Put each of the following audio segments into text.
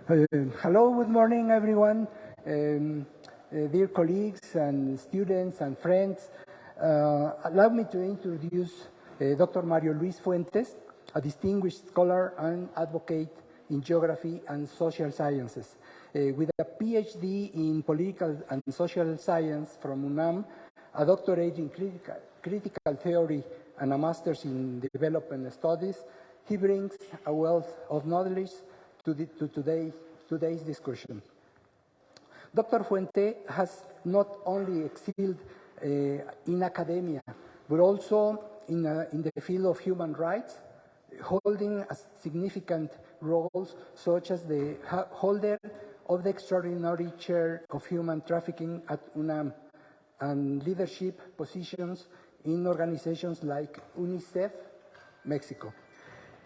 Hello, good morning, everyone. Dear colleagues and students and friends, allow me to introduce Dr. Mario Luis Fuentes, a distinguished scholar and advocate in geography and social sciences. With a PhD in political and social science from UNAM, a doctorate in critical theory, and a master's in development studies, he brings a wealth of knowledge to today's discussion. Dr. Fuente has not only excelled in academia, but also in the field of human rights, holding significant roles such as the holder of the extraordinary chair of human trafficking at UNAM and leadership positions in organizations like UNICEF, Mexico.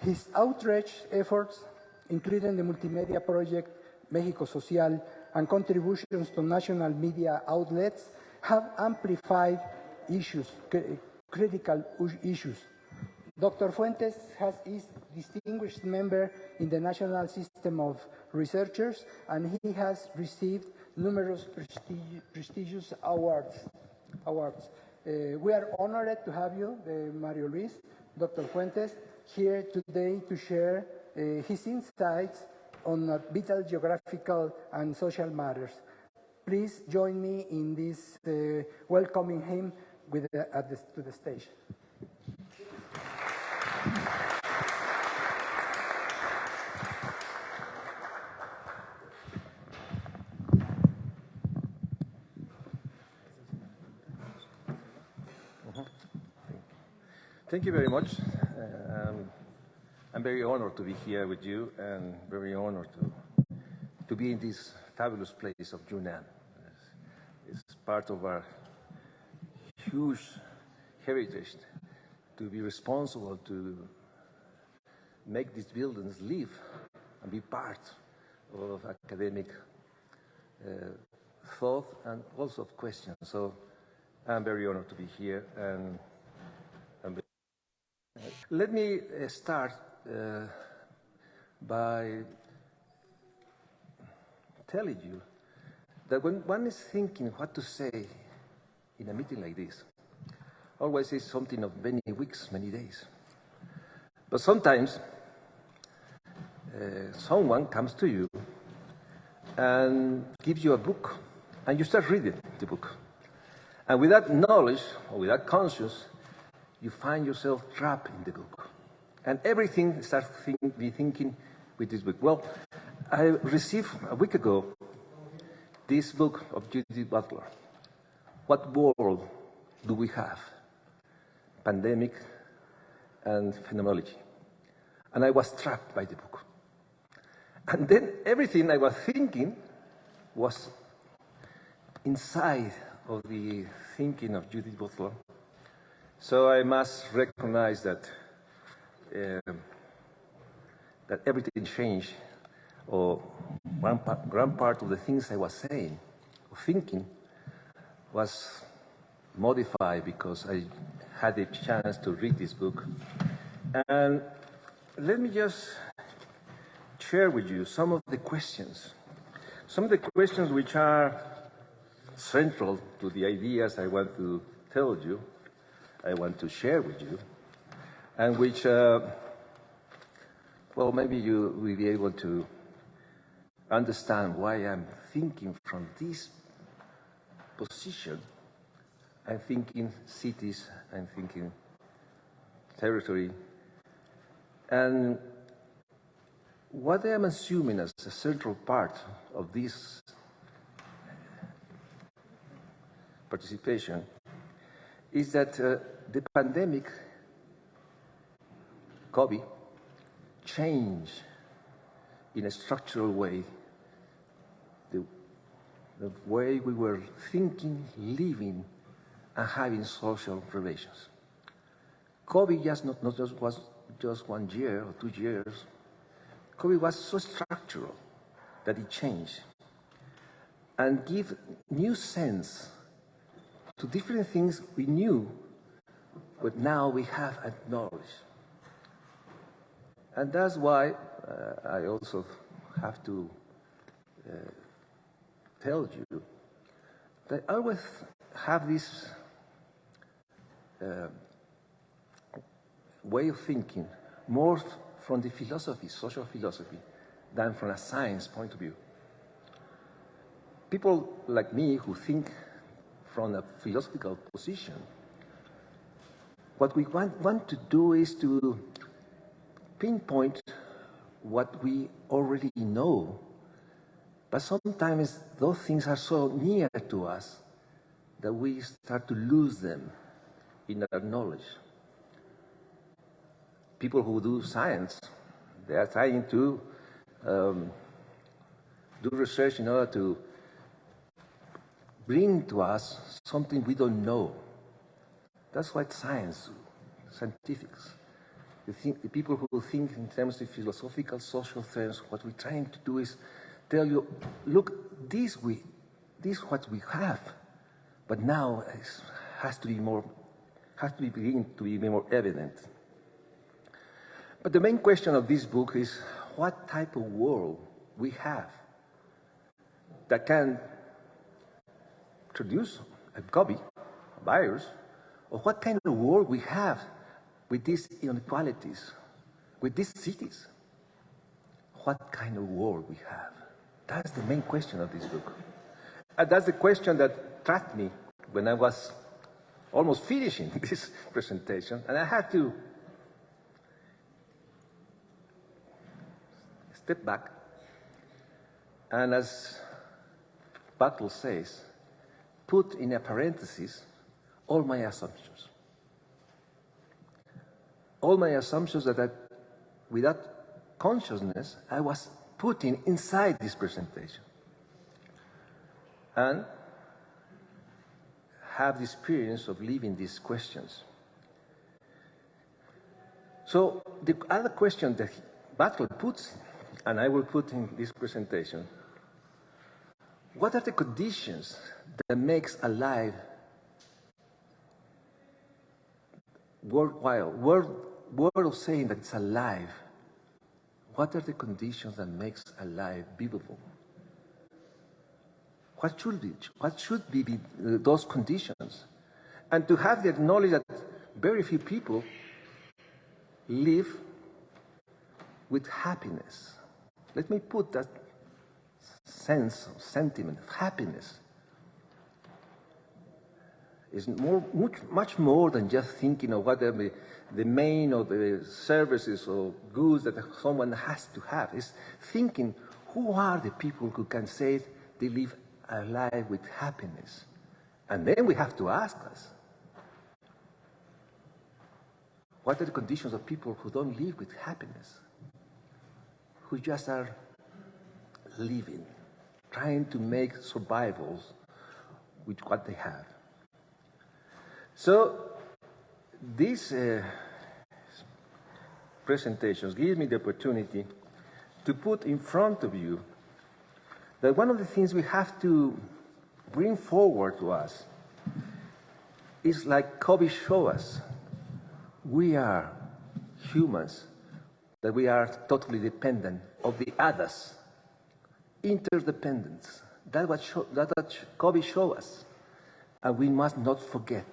His outreach efforts, including the multimedia project México Social and contributions to national media outlets, have amplified critical issues. Dr. Fuentes is distinguished member in the National System of Researchers, and he has received numerous prestigious awards. We are honored to have you, Mario Luis, Dr. Fuentes, here today to share his insights on vital geographical and social matters. Please join me in this welcoming him to the stage. Thank you very much. I'm very honored to be here with you and very honored to be in this fabulous place of UNAM. It's part of our huge heritage to be responsible to make these buildings live and be part of academic thought and also of questions. So I'm very honored to be here. And let me start by telling you that when one is thinking what to say in a meeting like this, always is something of many weeks, many days. But sometimes someone comes to you and gives you a book, and you start reading the book. And without knowledge or without conscience, you find yourself trapped in the book. And everything starts thinking with this book. Well, I received a week ago this book of Judith Butler. What world do we have? Pandemic and phenomenology. And I was trapped by the book. And then everything I was thinking was inside of the thinking of Judith Butler. So I must recognize that that everything changed, or grand part of the things I was saying or thinking was modified because I had the chance to read this book. And let me just share with you some of the questions which are central to the ideas I want to tell you, I want to share with you, and which, well, maybe you will be able to understand why I'm thinking from this position. I'm thinking cities, I'm thinking territory, and what I am assuming as a central part of this participation is that the pandemic, COVID, changed in a structural way the way we were thinking, living, and having social relations. COVID was just 1 year or 2 years. COVID was so structural that it changed and give new sense to different things we knew, but now we have acknowledged. And that's why I also have to tell you that I always have this way of thinking more from the philosophy, social philosophy, than from a science point of view. People like me who think from a philosophical position, what we want to do is to pinpoint what we already know, but sometimes those things are so near to us that we start to lose them in our knowledge. People who do science, they are trying to do research in order to bring to us something we don't know. That's what science do, scientifics. The people who think in terms of philosophical, social terms, what we're trying to do is tell you, look, this is what we have, but now it has to begin to be more evident. But the main question of this book is what type of world we have that can produce a COVID, a virus, or what kind of world we have with these inequalities, with these cities. What kind of world we have? That's the main question of this book. And that's the question that trapped me when I was almost finishing this presentation, and I had to step back, and as Butler says, put in a parenthesis all my assumptions. All my assumptions that without consciousness, I was putting inside this presentation. And have the experience of living these questions. So the other question that Butler puts, and I will put in this presentation, what are the conditions that makes a life worthwhile, word of saying that it's alive? What are the conditions that makes a life livable? What should be those conditions? And to have the knowledge that very few people live with happiness. Let me put that sense, sentiment of happiness. Is much more than just thinking of what are the main or the services or goods that someone has to have. It's thinking, who are the people who can say they live a life with happiness? And then we have to ask us, what are the conditions of people who don't live with happiness? Who just are living, trying to make survivals with what they have. So these presentations give me the opportunity to put in front of you that one of the things we have to bring forward to us is like Kobe showed us. We are humans, that we are totally dependent of the others. Interdependence. That's what Kobe showed us. And we must not forget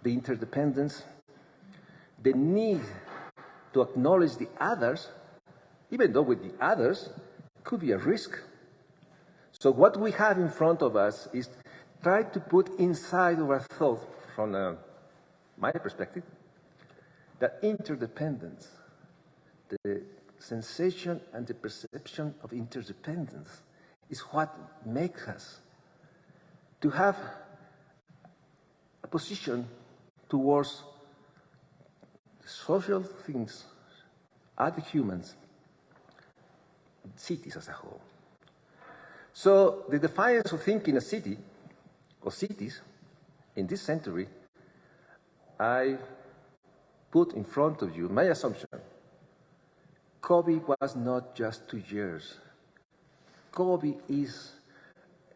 the interdependence, the need to acknowledge the others, even though with the others could be a risk. So what we have in front of us is try to put inside of our thought, from my perspective, that interdependence, the sensation and the perception of interdependence is what makes us to have a position towards social things, other humans, cities as a whole. So the defiance of thinking a city or cities in this century, I put in front of you my assumption. COVID was not just 2 years. COVID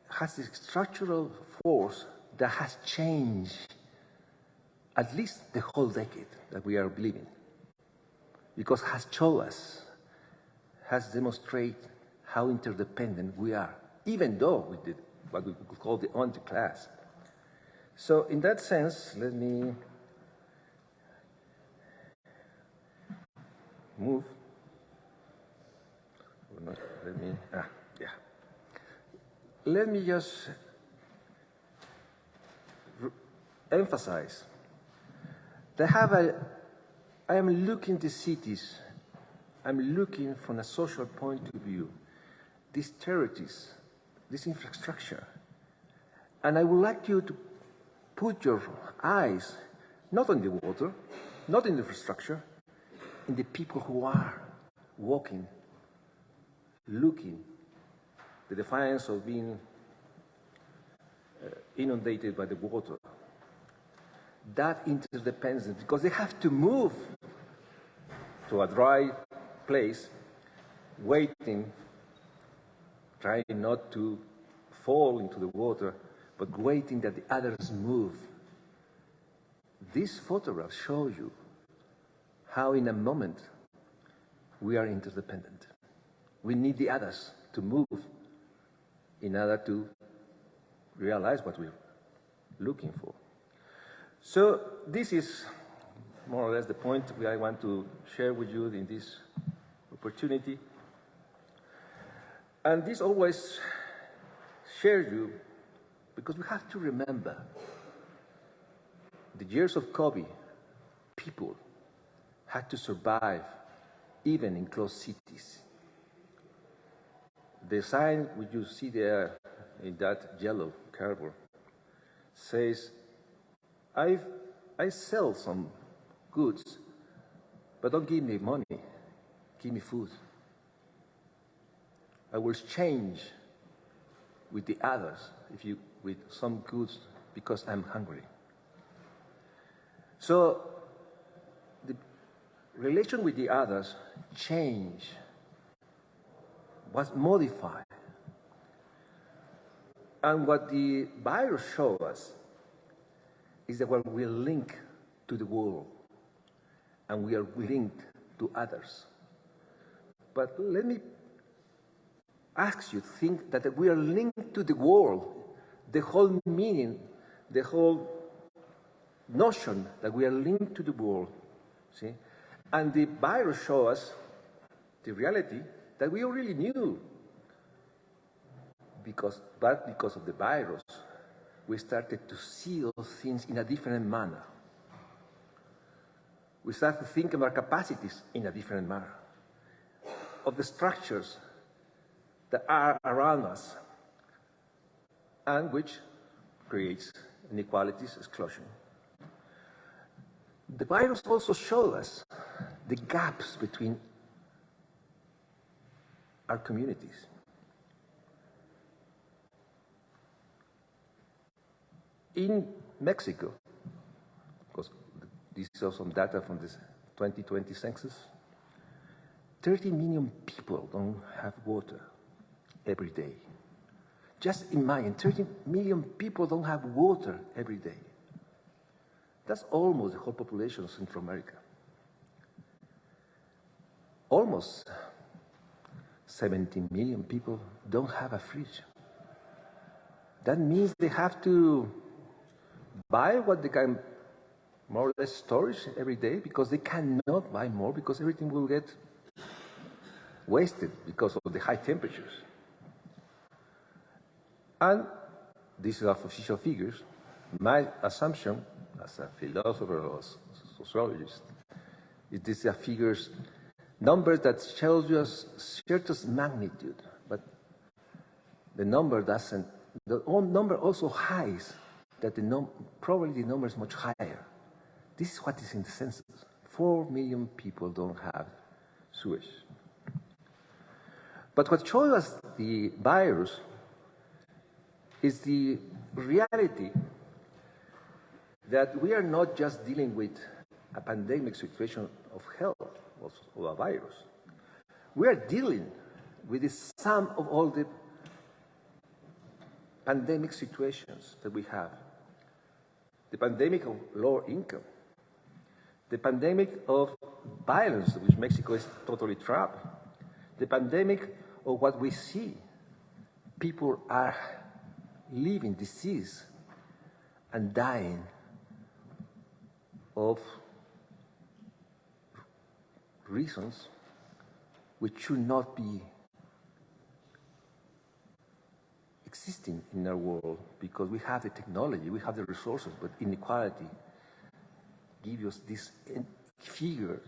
has a structural force that has changed at least the whole decade that we are living, because has shown us, has demonstrated how interdependent we are, even though we did what we could call the underclass. So in that sense, let me move. Let me just emphasize that I am looking at the cities, I'm looking from a social point of view, these territories, this infrastructure, and I would like you to put your eyes not on the water, not in the infrastructure, in the people who are walking, looking, the defiance of being inundated by the water. That interdependence, because they have to move to a dry place, waiting, trying not to fall into the water, but waiting that the others move. This photograph shows you how in a moment we are interdependent. We need the others to move in order to realize what we're looking for. So this is more or less the point that I want to share with you in this opportunity. And this always shares you because we have to remember the years of COVID, people had to survive even in closed cities. The sign which you see there in that yellow cardboard says, I sell some goods, but don't give me money, give me food. I will exchange with the others with some goods because I'm hungry. So the relation with the others changed, was modified. And what the virus shows us is that we're linked to the world and we are linked to others. But let me ask you to think that we are linked to the world, the whole meaning, the whole notion that we are linked to the world, see? And the virus shows us the reality that we already knew. But because of the virus, we started to see those things in a different manner. We started to think of our capacities in a different manner, of the structures that are around us, and which creates inequalities, exclusion. The virus also showed us the gaps between our communities. In Mexico, because these are some data from this 2020 census, 30 million people don't have water every day. Just imagine, 30 million people don't have water every day. That's almost the whole population of Central America. Almost 17 million people don't have a fridge. That means they have to buy what they can more or less storage every day because they cannot buy more because everything will get wasted because of the high temperatures. And these are official figures. My assumption as a philosopher or sociologist is these are figures, numbers that show us certain magnitude, but the number doesn't, the number also hides that probably the number is much higher. This is what is in the census. 4 million people don't have sewage. But what shows us the virus is the reality that we are not just dealing with a pandemic situation of health or a virus. We are dealing with the sum of all the pandemic situations that we have. The pandemic of lower income, the pandemic of violence, which Mexico is totally trapped, the pandemic of what we see. People are living disease and dying of reasons which should not be existing in our world, because we have the technology, we have the resources, but inequality gives us this figure.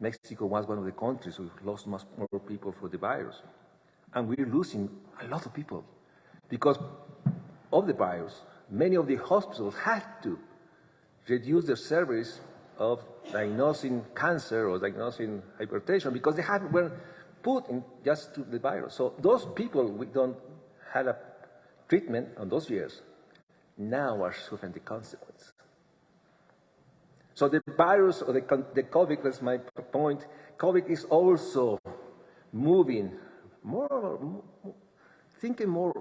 Mexico was one of the countries who lost much more people for the virus. And we're losing a lot of people because of the virus. Many of the hospitals had to reduce their service of diagnosing cancer or diagnosing hypertension because they were put in just to the virus. So those people we don't have a treatment on those years now are suffering the consequence. So the virus or the COVID, that's my point, COVID is also moving thinking more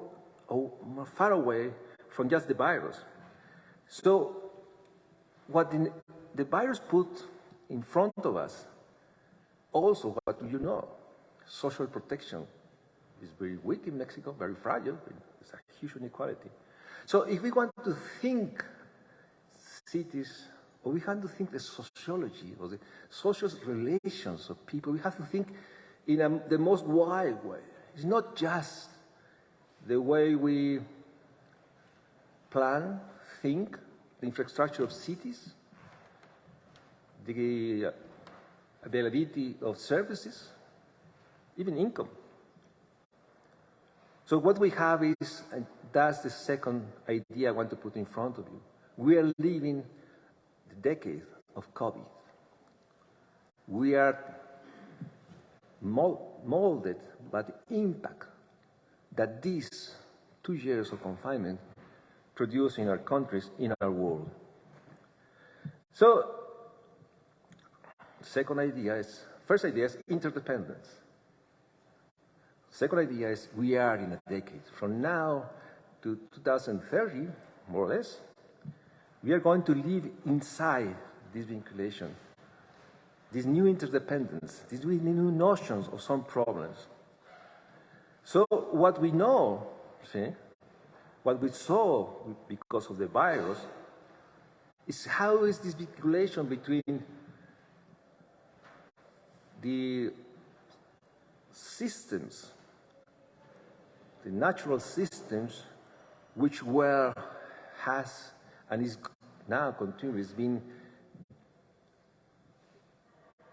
far away from just the virus. So what the virus put in front of us, also what you know, social protection is very weak in Mexico, very fragile, there's a huge inequality. So if we want to think cities, or we have to think the sociology or the social relations of people, we have to think in the most wide way. It's not just the way we plan, think, the infrastructure of cities, the availability of services, even income. So what we have is, and that's the second idea I want to put in front of you, we are living the decade of COVID. We are molded by the impact that these 2 years of confinement produce in our countries, in our world. So, first idea is interdependence. Second idea is we are in a decade. From now to 2030, more or less, we are going to live inside this vinculation, this new interdependence, these new notions of some problems. So what we know, what we saw because of the virus, is how is this vinculation between the systems, the natural systems, which has and is now continuously being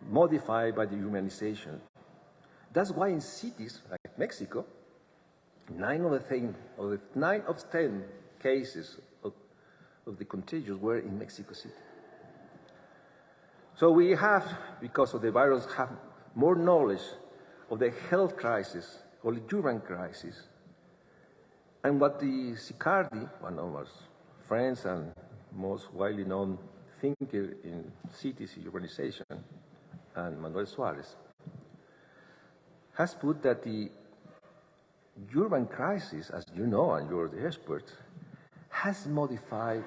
modified by the humanization. That's why in cities like Mexico, 9 of 10 cases of the contagious were in Mexico City. So we have, because of the virus, have more knowledge of the health crisis or the urban crisis. And what the Sicardi, one of our friends and most widely known thinker in cities urbanization, and Manuel Suarez, has put that the urban crisis, as you know, and you're the expert, has modified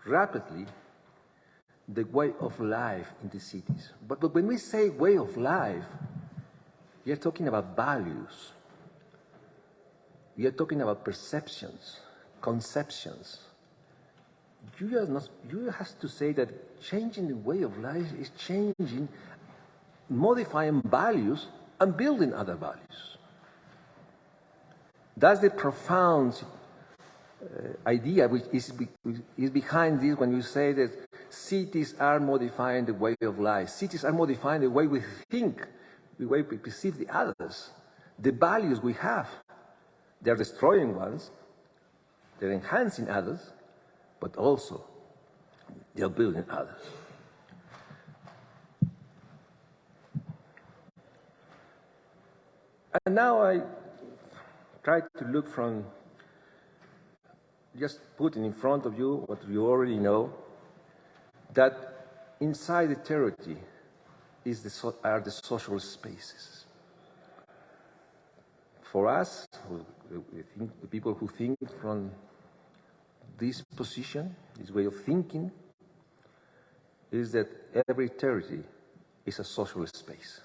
rapidly the way of life in the cities. But when we say way of life, we are talking about values. We are talking about perceptions, conceptions. You have to say that changing the way of life is changing, modifying values and building other values. That's the profound idea which is behind this when you say that cities are modifying the way of life. Cities are modifying the way we think, the way we perceive the others, the values we have. They're destroying ones, they're enhancing others, but also they're building others. And now I try to look from just putting in front of you what you already know, that inside the territory are the social spaces. For us, the people who think from this position, this way of thinking, is that every territory is a social space.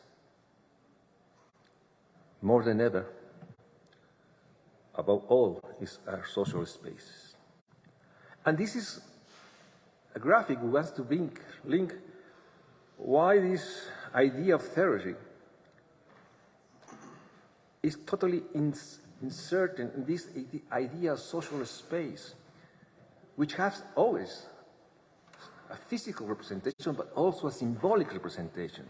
more than ever, above all, is our social spaces. And this is a graphic we want to link why this idea of theory is totally inserted in this idea of social space, which has always a physical representation, but also a symbolic representation.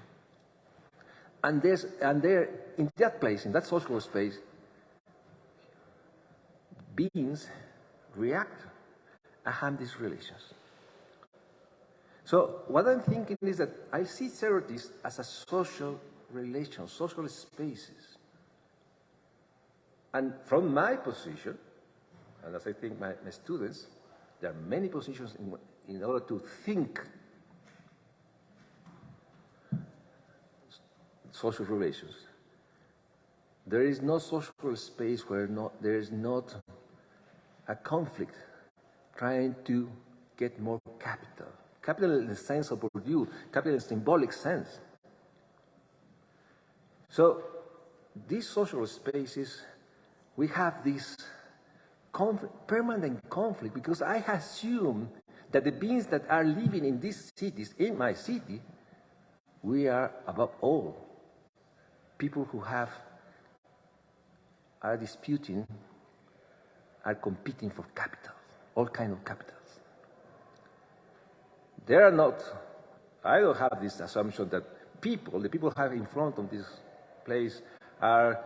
And there, in that place, in that social space, beings react and have these relations. So what I'm thinking is that I see therapies as a social relation, social spaces. And from my position, and as I think my students, there are many positions in order to think social relations. There is no social space where there is not a conflict trying to get more capital. Capital in the sense of Bourdieu, capital in symbolic sense. So these social spaces, we have this permanent conflict because I assume that the beings that are living in these cities, in my city, we are above all people who are disputing, are competing for capital, all kinds of capitals. There are not, I don't have this assumption that the people have in front of this place are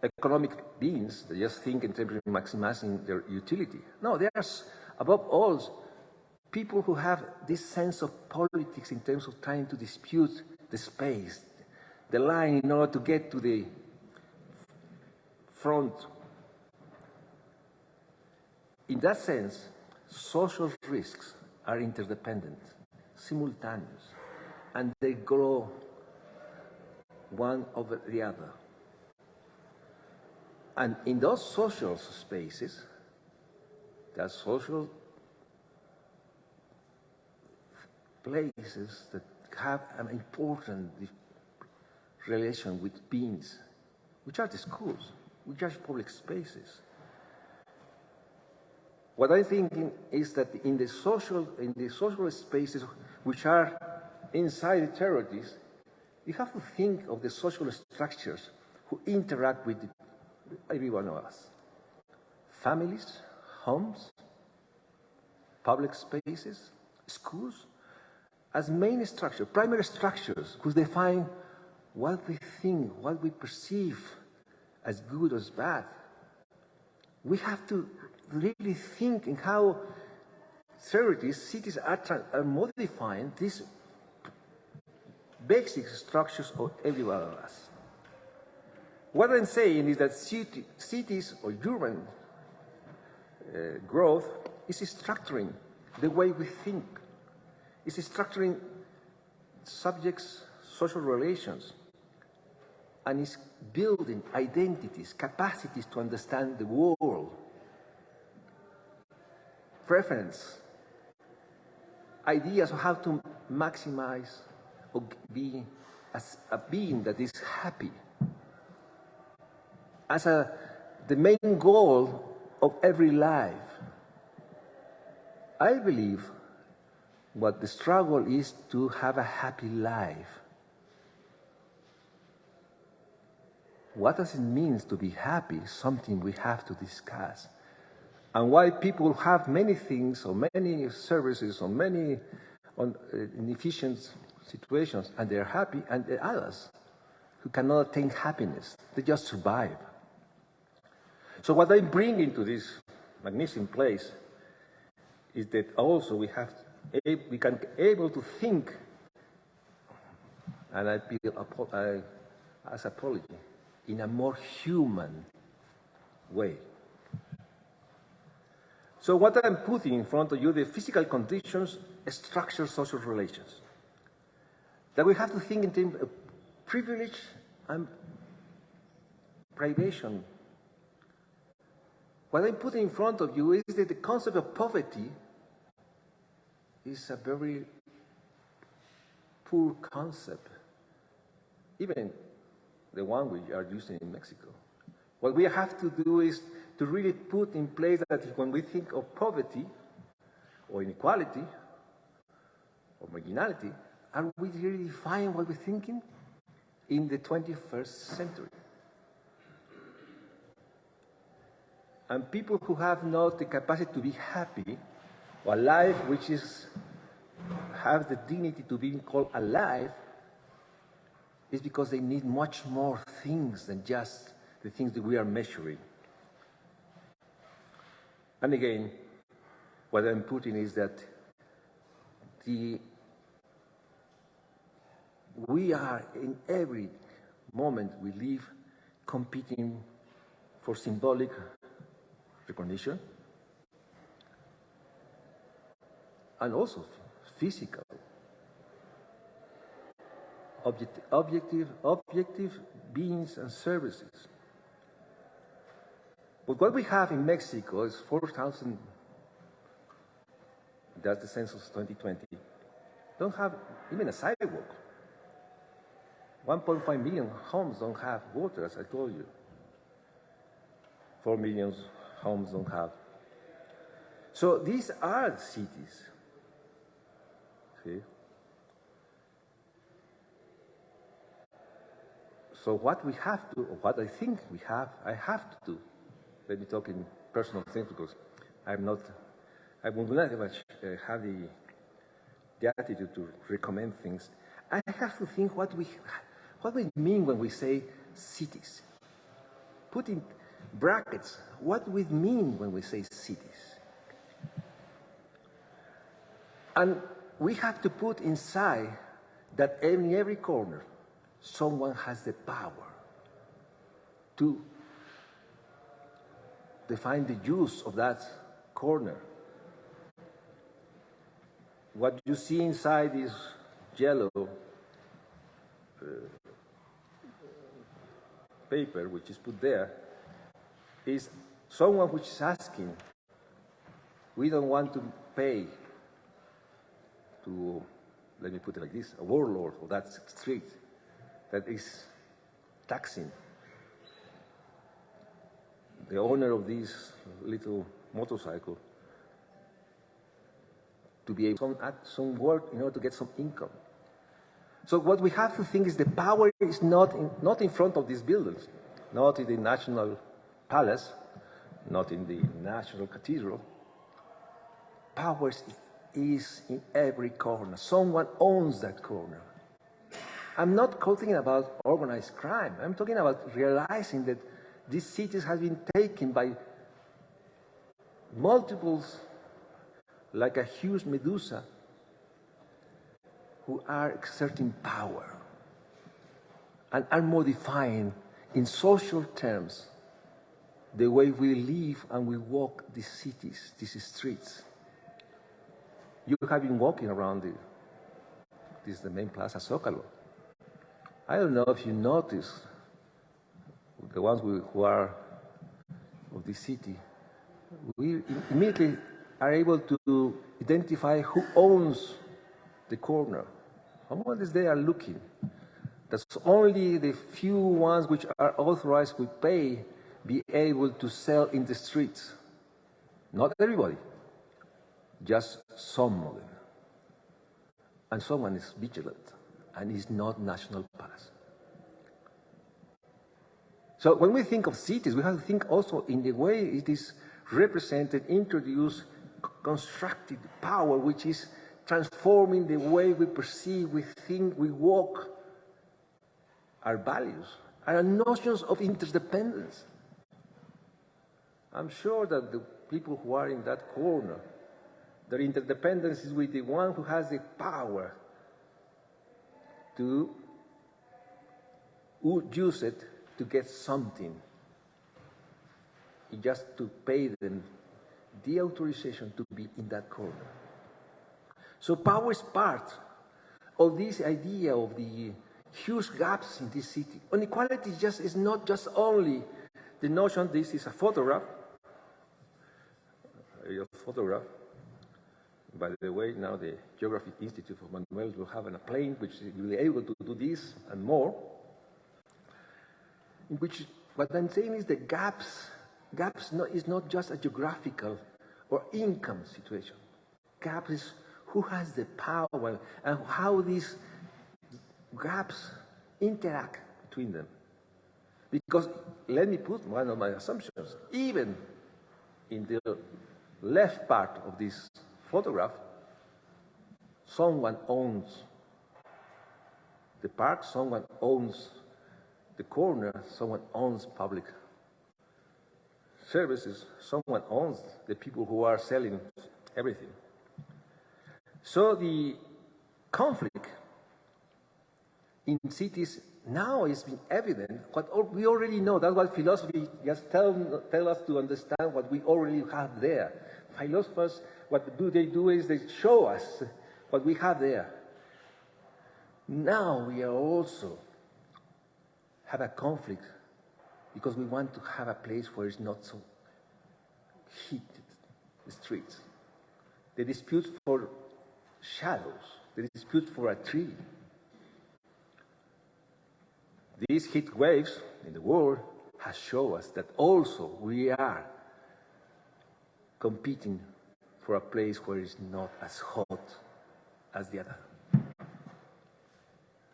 economic beings that just think in terms of maximizing their utility. No, they are above all people who have this sense of politics in terms of trying to dispute the space, the line in order to get to the front. In that sense, social risks are interdependent, simultaneous, and they grow one over the other. And in those social spaces, there are social places that have an important relation with beings, which are the schools, which are public spaces. What I'm thinking is that in the social spaces which are inside the territories, you have to think of the social structures who interact with every one of us. Families, homes, public spaces, schools, as main structures, primary structures, who define what we think, what we perceive as good or as bad. We have to really think in how cities are modifying these basic structures of every one of us. What I'm saying is that cities or urban growth is structuring the way we think. It's structuring subjects, social relations, and it's building identities, capacities to understand the world, preference, ideas of how to maximize or be as a being that is happy, as the main goal of every life. I believe what the struggle is to have a happy life. What does it mean to be happy is something we have to discuss. And why people have many things or many services or many inefficient situations and they're happy, and there are others who cannot attain happiness. They just survive. So what I bring into this magnificent place is that also we can be able to think, and I feel as apology, in a more human way. So what I'm putting in front of you, the physical conditions structure social relations. That we have to think in terms of privilege and privation. What I'm putting in front of you is that the concept of poverty is a very poor concept. Even the one we are using in Mexico. What we have to do is to really put in place that when we think of poverty or inequality or marginality, are we really defining what we're thinking in the 21st century? And people who have not the capacity to be happy, or a life which has the dignity to be called alive, is because they need much more things than just the things that we are measuring. And again, what I'm putting is that we are in every moment we live competing for symbolic recognition and also physical, objective beings and services. But what we have in Mexico is 4,000, that's the census 2020, don't have even a sidewalk. 1.5 million homes don't have water, as I told you. 4 million homes don't have. So these are cities. See? So what we have to, or what I think I have to do, let me talk in personal things because I will not much have the attitude to recommend things. I have to think what we mean when we say cities. Put in brackets what we mean when we say cities. And we have to put inside that in every corner, someone has the power to define the use of that corner. What you see inside this yellow paper, which is put there, is someone which is asking, we don't want to pay to, let me put it like this, a warlord of that street that is taxing the owner of this little motorcycle to be able to add some work in order to get some income. So what we have to think is the power is not in front of these buildings, not in the National Palace, not in the National Cathedral. Power is in every corner. Someone owns that corner. I'm not talking about organized crime. I'm talking about realizing that these cities have been taken by multiples, like a huge Medusa, who are exerting power and are modifying in social terms the way we live and we walk these cities, these streets. You have been walking around this is the main Plaza Zócalo. I don't know if you notice, the ones who are of this city, we immediately are able to identify who owns the corner. Someone is there looking. That's only the few ones which are authorized with pay be able to sell in the streets. Not everybody, just some of them. And someone is vigilant, and is not National Palace. So when we think of cities, we have to think also in the way it is represented, introduced, constructed power, which is transforming the way we perceive, we think, we walk, our values, our notions of interdependence. I'm sure that the people who are in that corner, their interdependence is with the one who has the power to use it to get something. It's just to pay them the authorization to be in that corner. So power is part of this idea of the huge gaps in this city. Inequality is not just only the notion this is a photograph. By the way, now the Geography Institute of Manuel will have a plane which will be able to do this and more. in which what I'm saying is the gaps is not just a geographical or income situation. Gap is who has the power and how these gaps interact between them. Because, let me put one of my assumptions, even in the left part of this photograph, someone owns the park, someone owns the corner, someone owns public services, someone owns the people who are selling everything. So the conflict in cities now is being evident. What we already know, that's what philosophy just tell us to understand what we already have there. Philosophers, what they do is they show us what we have there. Now we are also have a conflict because we want to have a place where it's not so heated, the streets. The dispute for shadows, the dispute for a tree. These heat waves in the world have shown us that also we are competing for a place where it's not as hot as the other.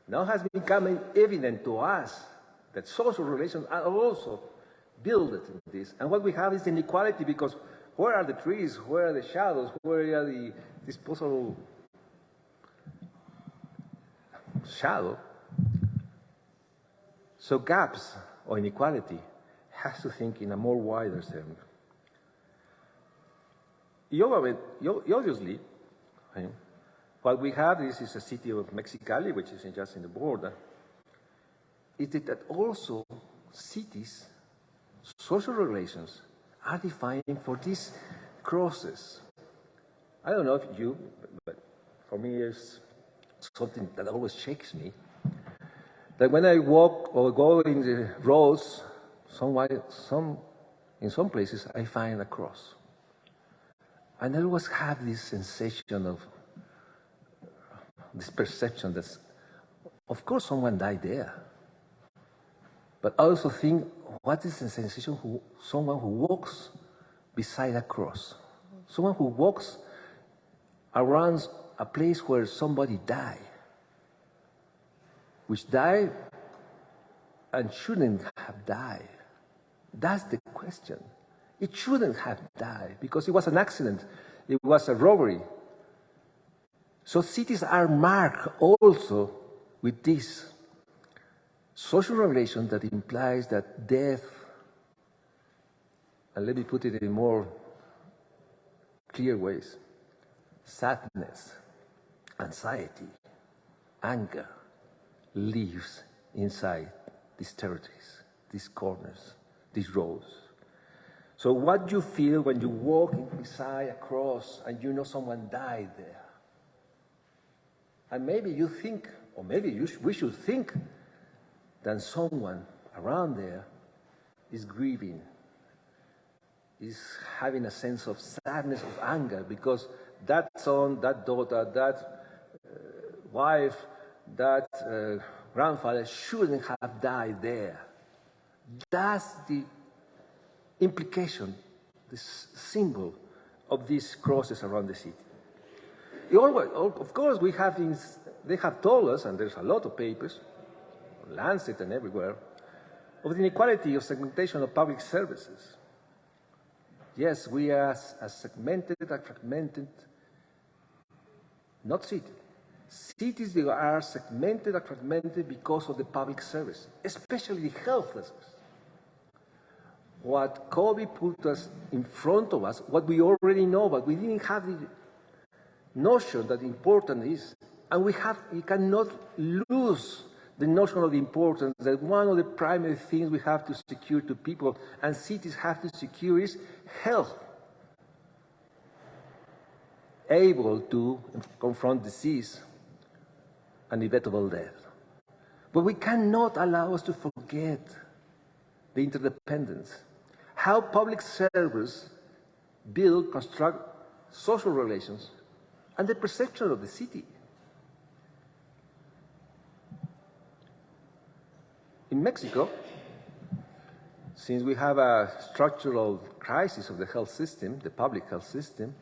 Now has become evident to us that social relations are also built in this. And what we have is inequality because where are the trees, where are the shadows, where are the disposable shadow? So gaps or inequality has to think in a more wider term. Obviously, what we have is a city of Mexicali, which is just in the border, is that also cities, social relations, are defined for these crosses. I don't know if you, but for me it's something that always shakes me. That when I walk or go in the roads, in some places I find a cross. And I always have this sensation of, this perception that, of course, someone died there. But I also think, what is the sensation of someone who walks beside a cross? Someone who walks around a place where somebody died, which died and shouldn't have died. That's the question. It shouldn't have died because it was an accident. It was a robbery. So cities are marked also with this social relation that implies that death, and let me put it in more clear ways, sadness, anxiety, anger, lives inside these territories, these corners, these roads. So what you feel when you walk beside a cross and you know someone died there? And maybe you think, or maybe we should think that someone around there is grieving, is having a sense of sadness, of anger, because that son, that daughter, that wife, that grandfather shouldn't have died there. That's the implication, this symbol of these crosses around the city. Of course, they have told us, and there's a lot of papers, Lancet and everywhere, of the inequality of segmentation of public services. Yes, we are as segmented and fragmented, not cities. Cities, they are segmented and fragmented because of the public service, especially the health service. What COVID put us in front of us, what we already know, but we didn't have the notion that important is, and we cannot lose the notion of the importance that one of the primary things we have to secure to people and cities have to secure is health. Able to confront disease and inevitable death. But we cannot allow us to forget the interdependence. How public service build, construct social relations and the perception of the city. In Mexico, since we have a structural crisis of the health system, the public health system,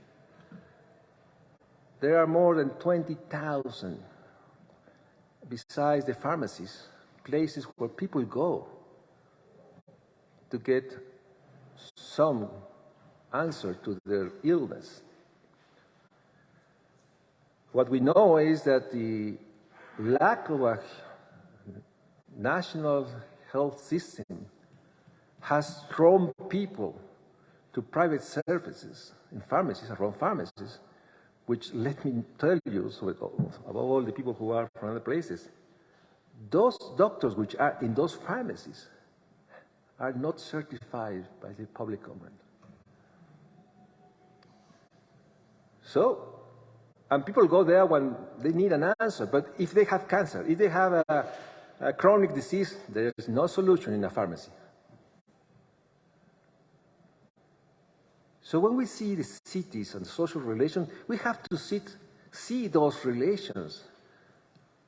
there are more than 20,000, besides the pharmacies, places where people go to get some answer to their illness. What we know is that the lack of a national health system has drawn people to private services in pharmacies, around pharmacies, which, let me tell you, so about all the people who are from other places, those doctors which are in those pharmacies are not certified by the public government. So, and people go there when they need an answer, but if they have cancer, if they have a chronic disease, there is no solution in a pharmacy. So when we see the cities and social relations, we have to see those relations,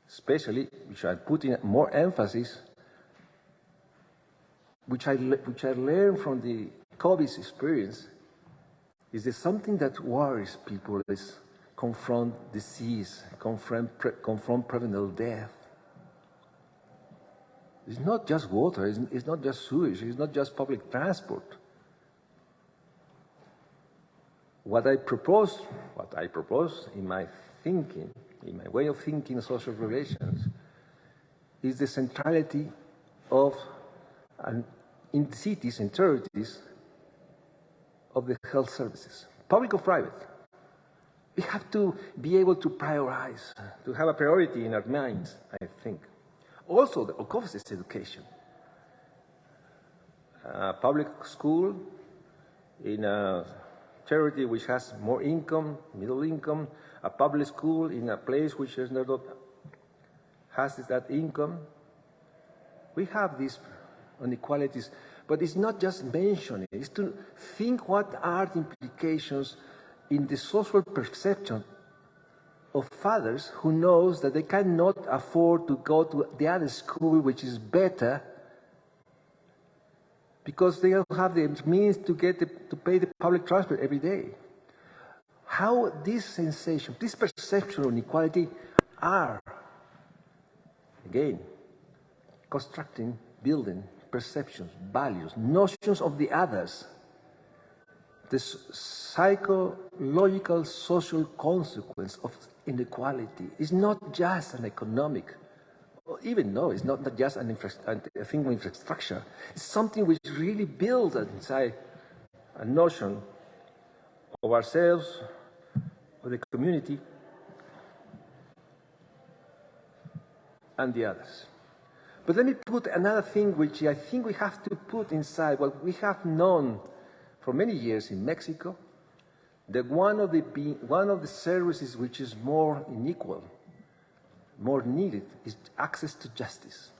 especially, which I put in more emphasis, which I learned from the COVID experience, is there something that worries people is confront disease, confront preventable death. It's not just water, it's not just sewage, it's not just public transport. What I propose in my thinking, in my way of thinking social relations, is the centrality of, in cities and territories, of the health services, public or private. We have to be able to prioritize, to have a priority in our minds, I think. Also, the course is education. A public school in a charity which has more income, middle income, a public school in a place which is not, has that income. We have these inequalities, but it's not just mentioning, it's to think what are the implications in the social perception of fathers who knows that they cannot afford to go to the other school which is better because they don't have the means to pay the public transport every day. How this sensation, this perception of inequality are, again, constructing, building perceptions, values, notions of the others. The psychological social consequence of inequality is not just an economic, or even no, it's not just a thing of infrastructure. It's something which really builds inside a notion of ourselves, of the community, and the others. But let me put another thing which I think we have to put inside what we have known for many years in Mexico, that one of the services which is more unequal, more needed, is access to justice.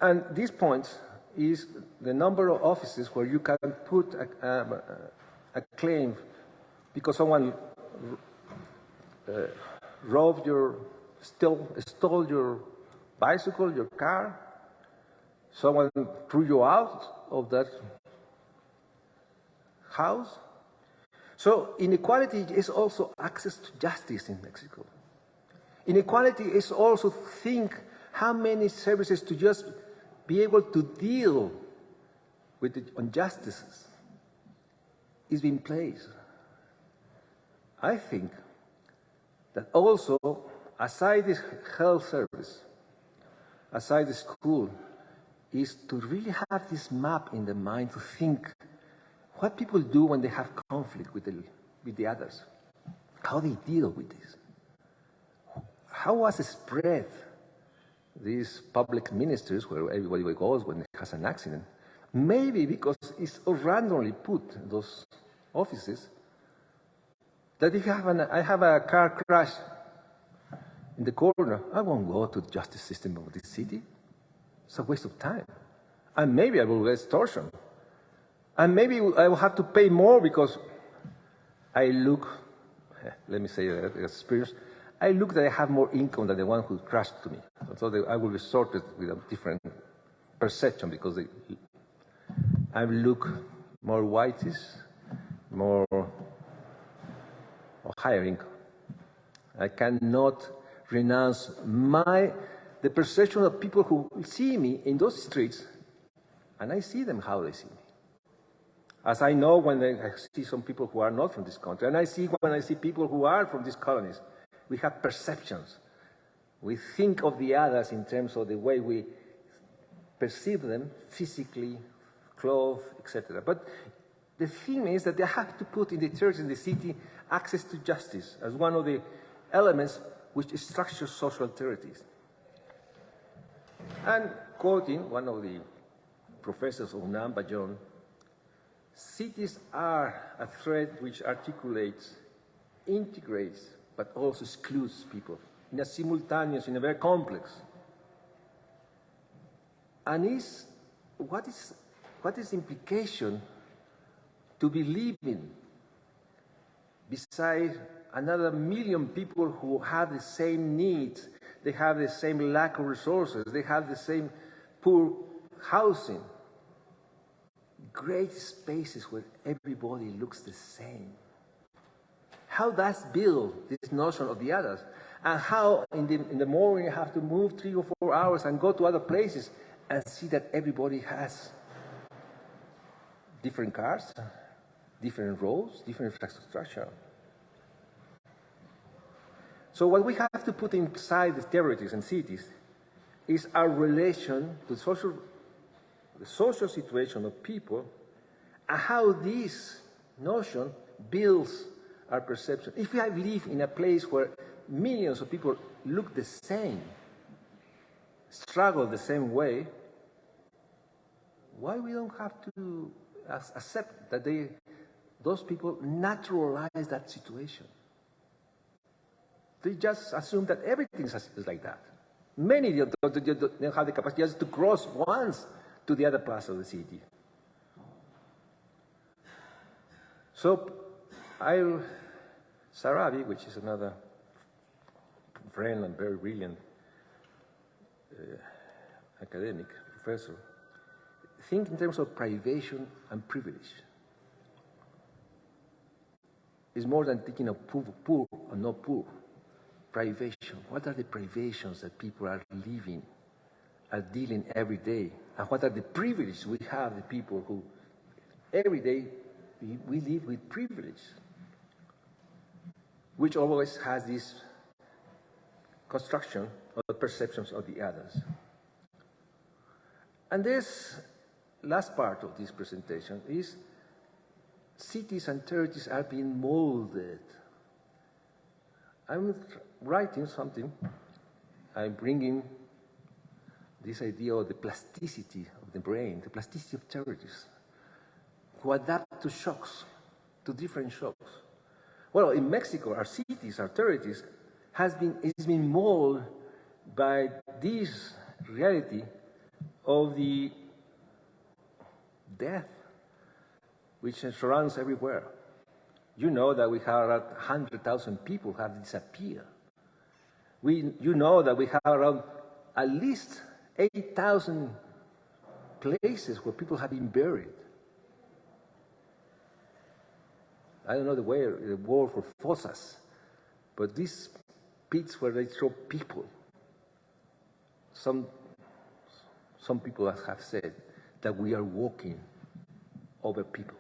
And this point is the number of offices where you can put a claim because someone stole your bicycle, your car, someone threw you out of that house. So inequality is also access to justice in Mexico. Inequality is also think how many services to just be able to deal with the injustices is being placed. I think that also, aside this health service, aside the school, is to really have this map in the mind to think what people do when they have conflict with the others, how they deal with this. How was it spread, these public ministers, where everybody goes when it has an accident? Maybe because it's randomly put in those offices that if I have a car crash in the corner, I won't go to the justice system of this city. It's a waste of time. And maybe I will get extortion. And maybe I will have to pay more because I look, let me say that experience, I look that I have more income than the one who crashed to me. So I will be sorted with a different perception, because I look more whitish, more or higher income. I cannot renounce the perception of people who see me in those streets, and I see them how they see me. As I know when I see some people who are not from this country, and I see when I see people who are from these colonies, we have perceptions. We think of the others in terms of the way we perceive them physically, clothes, etc. But the thing is that they have to put in the church, in the city, access to justice as one of the elements which structure social authorities. And quoting one of the professors of UNAM, Bayon, cities are a thread which articulates, integrates, but also excludes people in a simultaneous, in a very complex. And what is the implication to be living beside another million people who have the same needs, they have the same lack of resources, they have the same poor housing, great spaces where everybody looks the same. How does build this notion of the others? And how in the morning you have to move 3 or 4 hours and go to other places and see that everybody has different cars, different roads, different infrastructure. So what we have to put inside the territories and cities is our relation to the social situation of people and how this notion builds our perception. If I live in a place where millions of people look the same, struggle the same way, why we don't have to accept that those people naturalize that situation? They just assume that everything is like that. Many don't have the capacity just to cross once to the other parts of the city. So, Sarabi, which is another friend and very brilliant academic professor, think in terms of privation and privilege. It's more than thinking of poor or not poor. Privation. What are the privations that people are living, are dealing every day? And what are the privileges we have, the people who every day we live with privilege, which always has this construction of the perceptions of the others. And this last part of this presentation is cities and territories are being molded. I'm writing something, I'm bringing this idea of the plasticity of the brain, the plasticity of territories, who adapt to shocks, to different shocks. Well, in Mexico, our cities, our territories, is being molded by this reality of the death which surrounds everywhere. You know that we have around 100,000 people have disappeared. You know that we have around at least 8,000 places where people have been buried. I don't know the word for fossas, but these pits where they throw people. Some people have said that we are walking over people,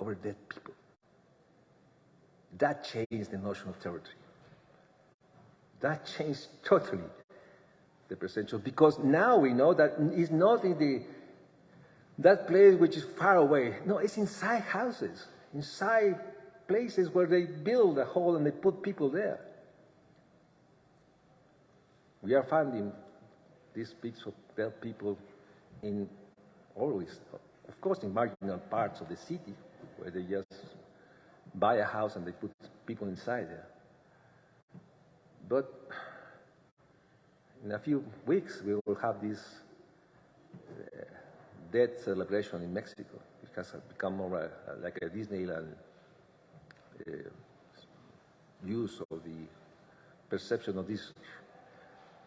over dead people. That changed the notion of territory. That changed totally the perception, because now we know that it's not in that place which is far away. No, it's inside houses, inside places where they build a hole and they put people there. We are finding these bits of dead people in always, of course, in marginal parts of the city where they just buy a house and they put people inside there. But in a few weeks, we will have this death celebration in Mexico. It has become more like a Disneyland use of the perception of this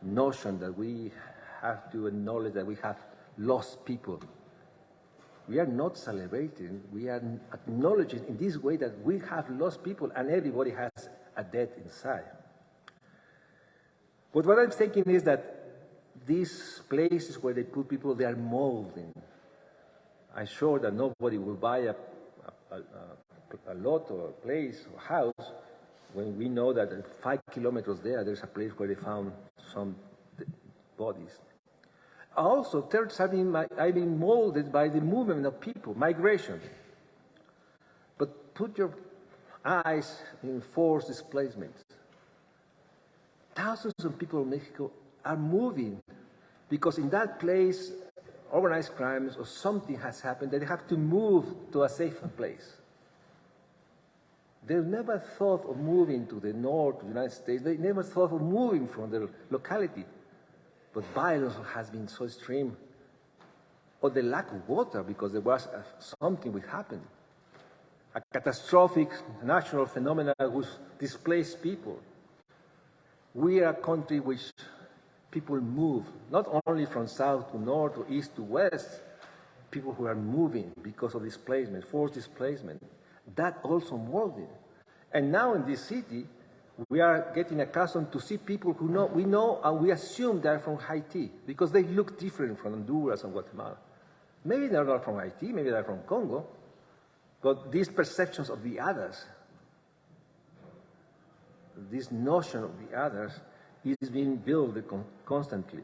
notion that we have to acknowledge that we have lost people. We are not celebrating, we are acknowledging in this way that we have lost people and everybody has a death inside. But what I'm thinking is that these places where they put people, they are molding. I'm sure that nobody will buy a lot or a place or house when we know that 5 kilometers there's a place where they found some bodies. Also, churches have been molded by the movement of people, migration. But put your eyes in forced displacements. Thousands of people in Mexico are moving because in that place, organized crimes or something has happened that they have to move to a safer place. They never thought of moving to the north of the United States. They never thought of moving from their locality. But violence has been so extreme, or the lack of water because there was something which happened. A catastrophic natural phenomenon which displaced people. We are a country which people move, not only from south to north or east to west, people who are moving because of displacement, forced displacement. That also molded. And now in this city, we are getting accustomed to see people who we know and we assume they're from Haiti because they look different from Honduras and Guatemala. Maybe they're not from Haiti, maybe they're from Congo, but these perceptions of the others, this notion of the others is being built constantly.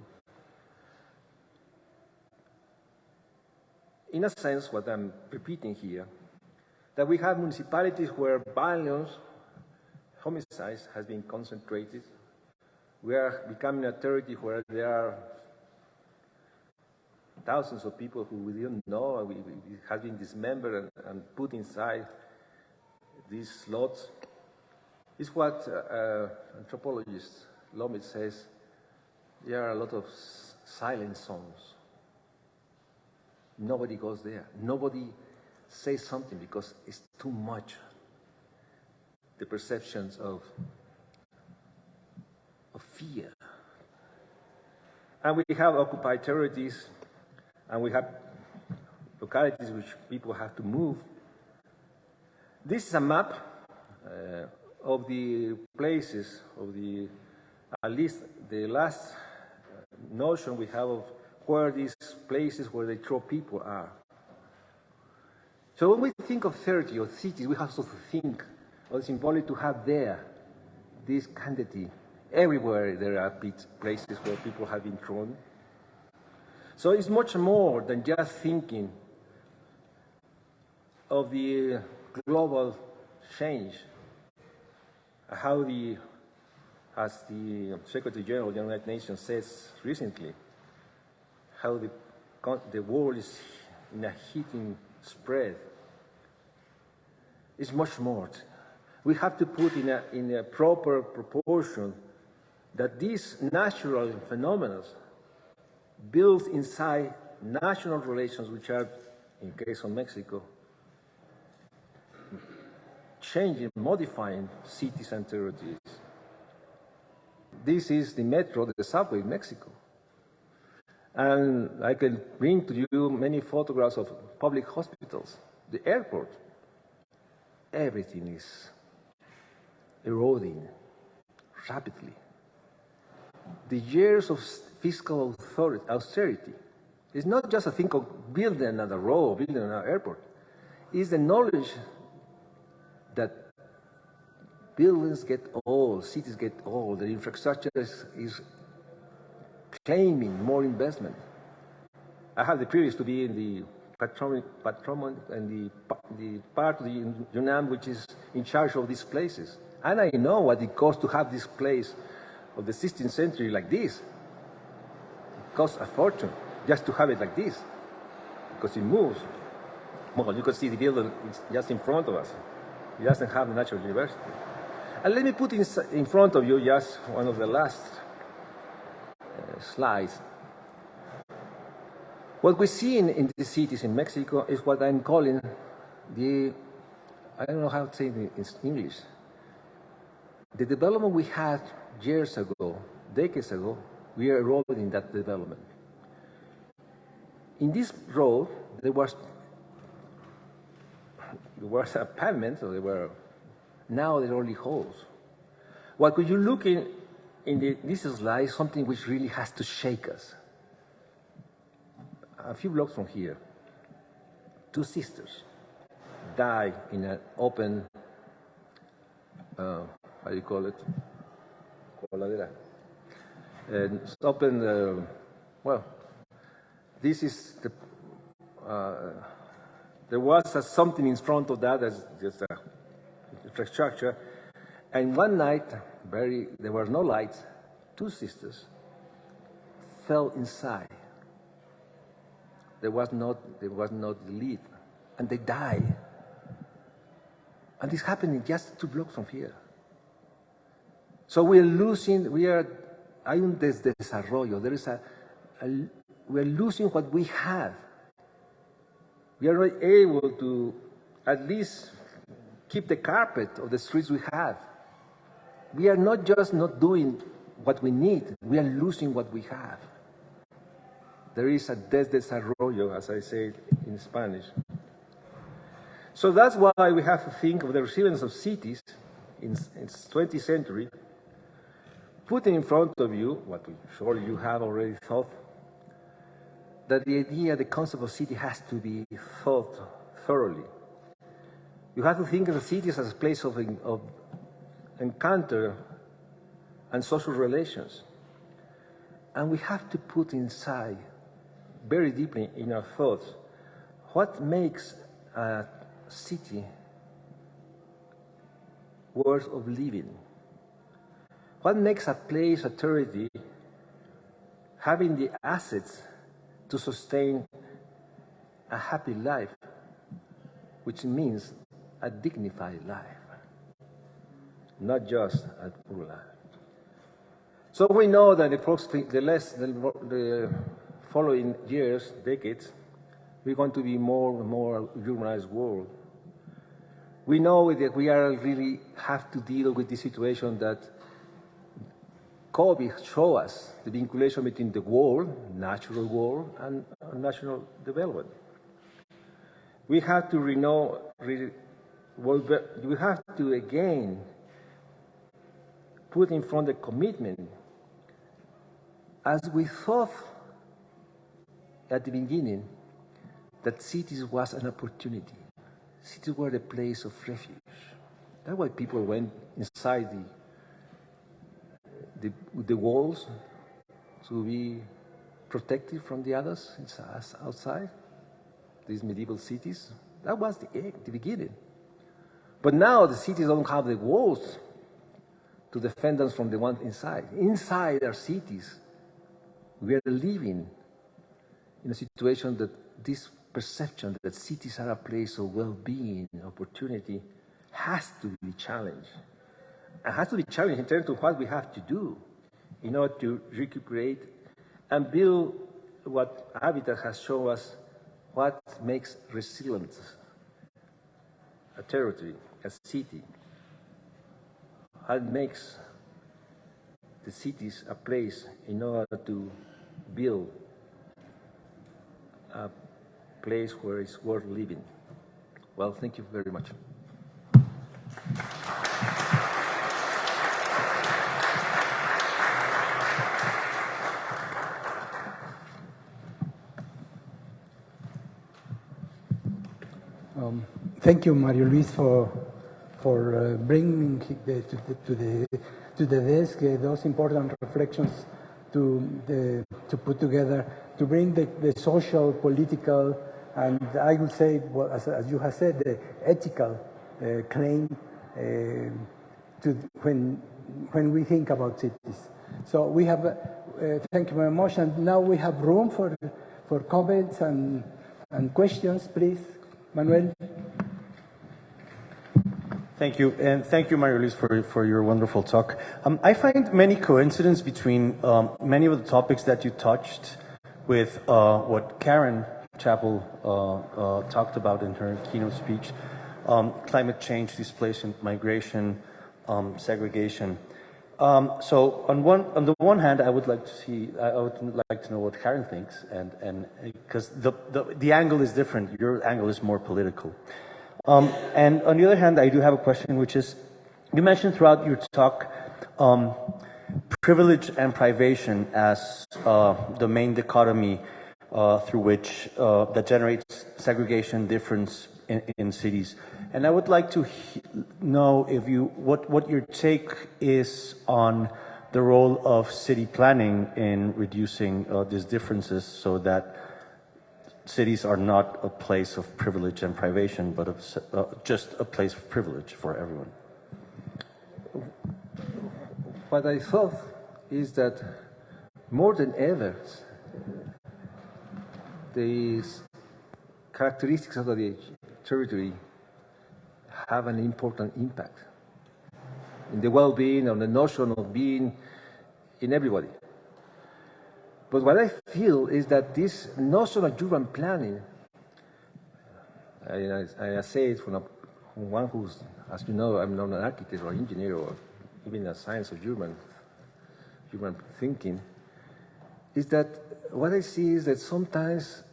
In a sense, what I'm repeating here, that we have municipalities where violence, homicides has been concentrated. We are becoming a territory where there are thousands of people who we didn't know and we have been dismembered and put inside these slots. It's what anthropologist Lomit says, there are a lot of silent zones. Nobody goes there. Nobody says something because it's too much. The perceptions of fear. And we have occupied territories, and we have localities which people have to move. This is a map of the places, of the, at least the last notion we have of where these places where they throw people are. So when we think of 30 or cities, we have to think of the symbolic to have there this quantity. Everywhere there are places where people have been thrown. So it's much more than just thinking of the global change, how as the Secretary General of the United Nations says recently, how the world is in a heating spread. It's much more. We have to put in a proper proportion that these natural phenomena build inside national relations which are, in case of Mexico, changing, modifying cities and territories. This is the metro, the subway in Mexico. And I can bring to you many photographs of public hospitals, the airport. Everything is eroding rapidly. The years of fiscal austerity is not just a thing of building another road, building another airport. It's the knowledge that buildings get old, cities get old, the infrastructure is claiming more investment. I have the privilege to be in the patronage and the part of the UNAM which is in charge of these places. And I know what it costs to have this place of the 16th century like this. It costs a fortune just to have it like this, because it moves. Well, you can see the building just in front of us. It doesn't have the Natural University. And let me put in front of you just one of the last slides. What we see in the cities in Mexico is what I'm calling the, I don't know how to say it in English, the development we had years ago, decades ago, We are eroding that development. In this road, there was a pavement, so now there are only holes. What could you look in this slide, something which really has to shake us. A few blocks from here, two sisters died in an open, how do you call it? Coladera. And it's open, well, this is the, there was something in front of that as just a infrastructure. And one night, there were no lights, two sisters fell inside. There was not lead, and they died. And this happened in just 2 blocks from here. So we hay un desarrollo. We are losing what we have. We are not able to at least keep the carpet of the streets we have. We are not just not doing what we need, we are losing what we have. There is a desarrollo, as I say in Spanish. So that's why we have to think of the resilience of cities in 20th century, putting in front of you, what surely you have already thought, that the concept of city has to be thought thoroughly. You have to think of the cities as a place of encounter and social relations. And we have to put inside, very deeply in our thoughts, what makes a city worth of living? What makes a place, a territory, having the assets to sustain a happy life, which means a dignified life, not just a poor life. So we know that the following years, decades, we're going to be more and more urbanized world. We know that we really have to deal with the situation that COVID show us, the vinculation between the world, natural world, and national development. We have to we have to again put in front the commitment, as we thought at the beginning, that cities was an opportunity. Cities were the place of refuge. That's why people went inside the walls to be protected from the others outside, these medieval cities. That was the beginning. But now the cities don't have the walls to defend us from the ones inside. Inside our cities, we are living in a situation that this perception that cities are a place of well-being, opportunity, has to be challenged. It has to be challenged in terms of what we have to do in order to recuperate and build what Habitat has shown us, what makes resilient a territory, a city, what makes the cities a place in order to build a place where it's worth living. Well, thank you very much. Thank you, Mario Luis, for bringing to the desk those important reflections to put together, to bring the social, political, and I would say, well, as you have said, the ethical claim to when we think about cities. So we have, thank you very much, and now we have room for comments and questions, please. Manuel. Thank you, and thank you, Mario Luis, for your wonderful talk. I find many coincidences between many of the topics that you touched with what Karen Chappell talked about in her keynote speech, climate change, displacement, migration, segregation. So on the one hand, I would like to know what Karen thinks, and because the angle is different. Your angle is more political. And on the other hand, I do have a question, which is, you mentioned throughout your talk privilege and privation as the main dichotomy through which that generates segregation, difference in cities. And I would like to know if what your take is on the role of city planning in reducing these differences, so that cities are not a place of privilege and privation, but just a place of privilege for everyone. What I thought is that more than ever, these characteristics of the territory have an important impact in the well-being, on the notion of being in everybody. But what I feel is that this notion of urban planning, I say it from one who's, as you know, I'm not an architect or engineer or even a science of urban thinking, is that what I see is that sometimes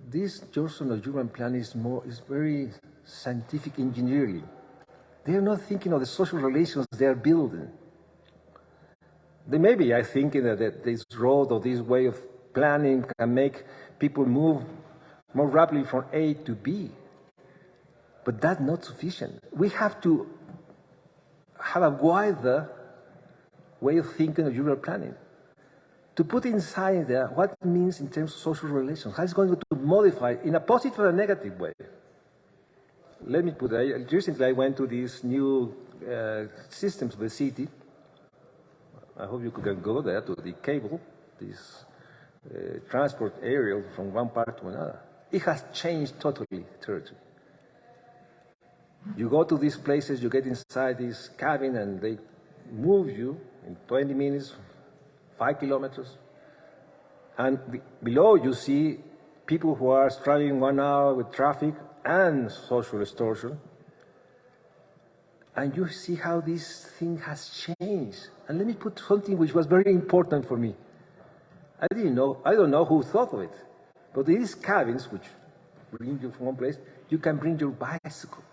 this notion of urban planning is very scientific engineering. They are not thinking of the social relations they are building. They may be, I think, that this road or this way of planning can make people move more rapidly from A to B. But that's not sufficient. We have to have a wider way of thinking of urban planning. To put inside there what it means in terms of social relations, how it's going to modify in a positive or a negative way. Let me put it, recently I went to these new systems of the city. I hope you can go there to the cable, this transport aerial from one part to another. It has changed totally territory. You go to these places, you get inside this cabin, and they move you in 20 minutes, 5 kilometers. And below you see people who are struggling 1 hour with traffic and social extortion. And you see how this thing has changed. And let me put something which was very important for me. I don't know who thought of it. But these cabins, which bring you from one place, you can bring your bicycle.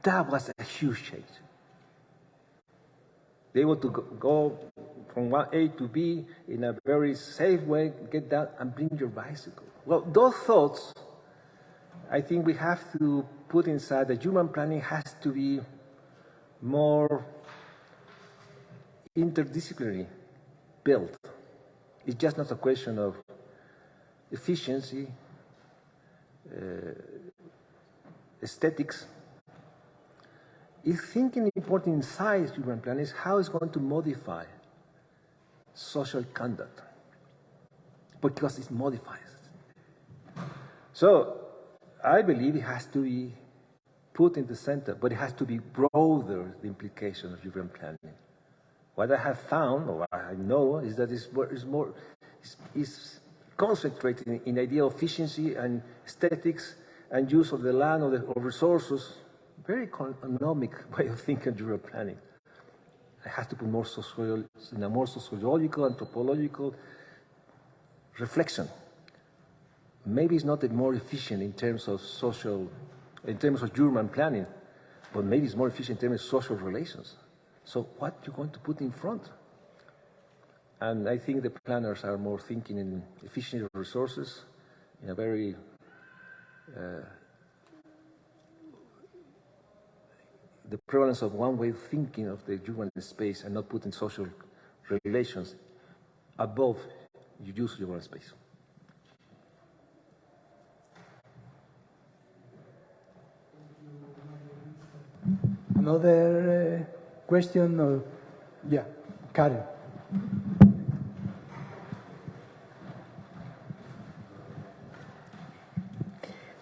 That was a huge change. They want to go from one A to B in a very safe way, get down and bring your bicycle. Well, those thoughts, I think we have to put inside that urban planning has to be more interdisciplinary built. It's just not a question of efficiency, aesthetics. If thinking important inside urban planning is how it's going to modify social conduct, because it modifies it. So I believe it has to be put in the center, but it has to be broader, the implication of urban planning. What I have found, or what I know, is that it's concentrating in the idea of efficiency and aesthetics and use of the land or the resources. Very economic way of thinking of urban planning. It has to be more in a more sociological, anthropological reflection. Maybe it's not more efficient in terms of urban planning, but maybe it's more efficient in terms of social relations. So what you're going to put in front? And I think the planners are more thinking in efficient resources in a very the prevalence of one way of thinking of the urban space and not putting social relations above your use of urban space. Another question? Yeah, Karen.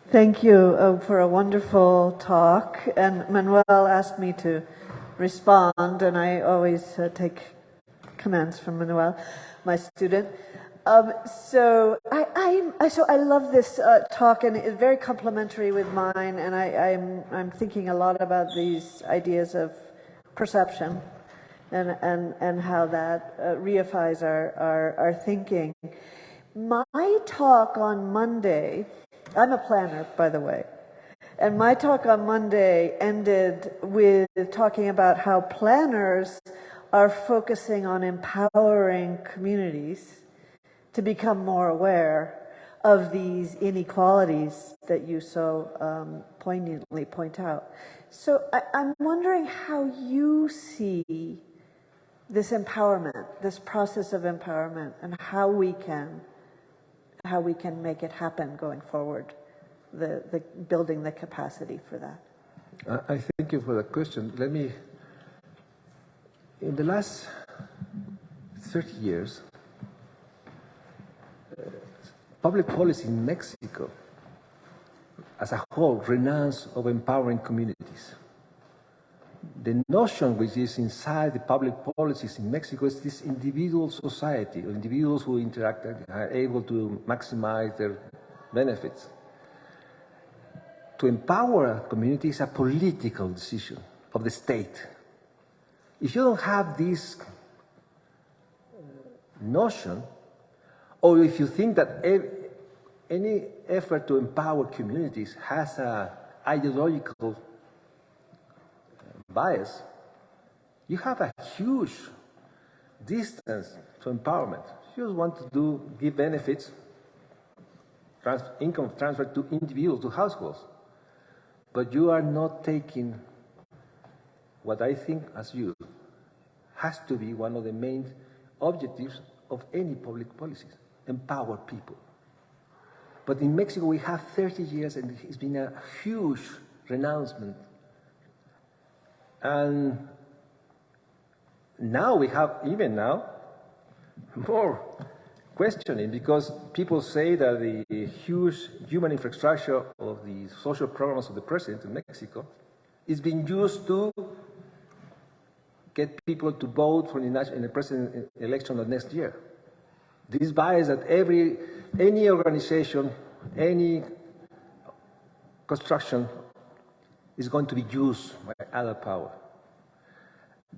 Thank you for a wonderful talk. And Manuel asked me to respond, and I always take commands from Manuel, my student. So I love this talk, and it's very complementary with mine. And I'm thinking a lot about these ideas of perception and how that reifies our thinking. My talk on Monday, I'm a planner, by the way, and my talk on Monday ended with talking about how planners are focusing on empowering communities to become more aware of these inequalities that you so poignantly point out. So I'm wondering how you see this empowerment, this process of empowerment, and how we can make it happen going forward, the building the capacity for that. I thank you for the question. Let me, in the last 30 years, public policy in Mexico as a whole renounced of empowering communities. The notion which is inside the public policies in Mexico is this individual society, or individuals who interact are able to maximize their benefits. To empower a community is a political decision of the state. If you don't have this notion, or if you think that any effort to empower communities has an ideological bias, you have a huge distance to empowerment. You just want to give benefits, income transfer to individuals, to households. But you are not taking what I think, as you, has to be one of the main objectives of any public policies: empower people. But in Mexico, we have 30 years, and it's been a huge renouncement. And now we have, even now, more questioning, because people say that the huge human infrastructure of the social programs of the president in Mexico is being used to get people to vote for in the president election of next year. This bias that any organization, any construction is going to be used by other power.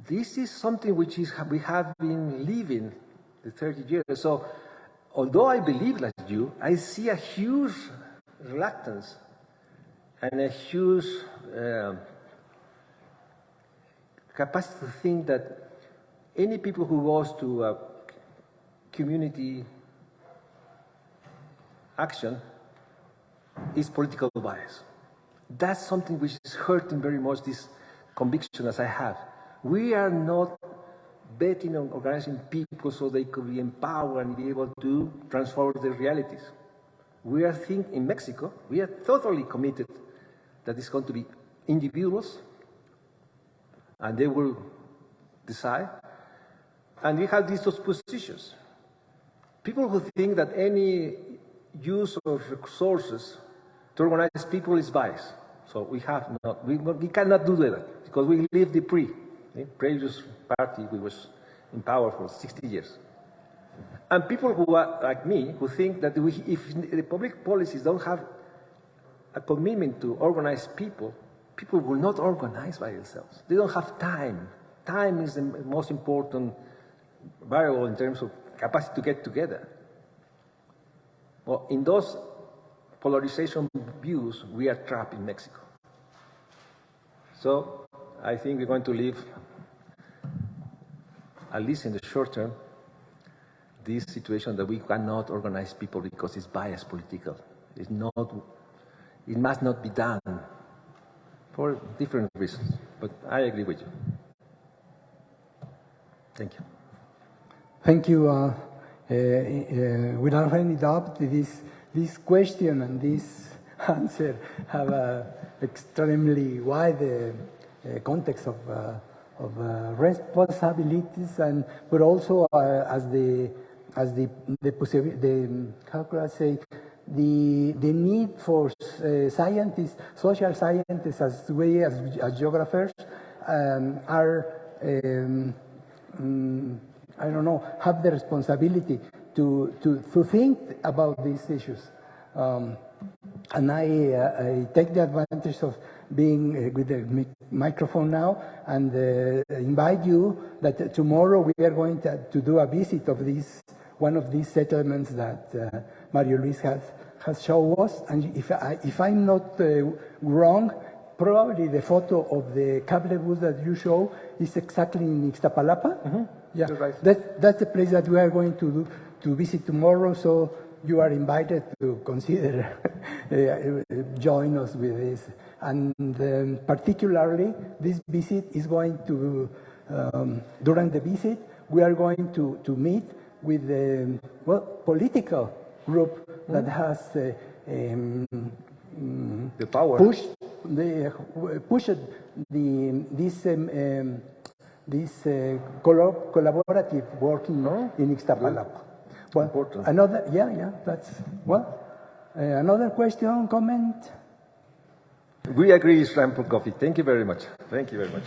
This is something which we have been living the 30 years. So, although I believe like you, I see a huge reluctance and a huge capacity to think that any people who goes to a community action is political bias. That's something which is hurting very much this conviction as I have. We are not betting on organizing people so they could be empowered and be able to transform their realities. We are thinking, in Mexico, we are totally committed that it's going to be individuals, and they will decide. And we have these two positions. People who think that any use of resources to organize people is bias. So we cannot do that, because we lived the previous party, we was in power for 60 years. And people who are like me, who think that if the public policies don't have a commitment to organize people, people will not organize by themselves. They don't have time. Time is the most important variable in terms of capacity to get together. Well, in those polarization views, we are trapped in Mexico. So I think we're going to live, at least in the short term, this situation that we cannot organize people because it's biased political. It must not be done for different reasons. But I agree with you. Thank you. Thank you. Without any doubt, this question and this answer have an extremely wide context of responsibilities, but also as the how could I say, the need for scientists, social scientists, as well as geographers, are I don't know, have the responsibility to think about these issues. And I take the advantage of being with the microphone now and invite you that tomorrow we are going to do a visit of one of these settlements that Mario Luis has shown us. And if I'm not wrong, probably the photo of the cable bus that you show is exactly in Ixtapalapa. Mm-hmm. Yeah, you're right. That's the place that we are going to visit tomorrow. So you are invited to consider join us with this. And particularly, this visit is going to, during the visit, we are going to meet with the political group that has the power. pushed this collaborative working in Ixtapalapa. Well, Important. Another question, comment? We agree, it's time for coffee. Thank you very much. Thank you very much.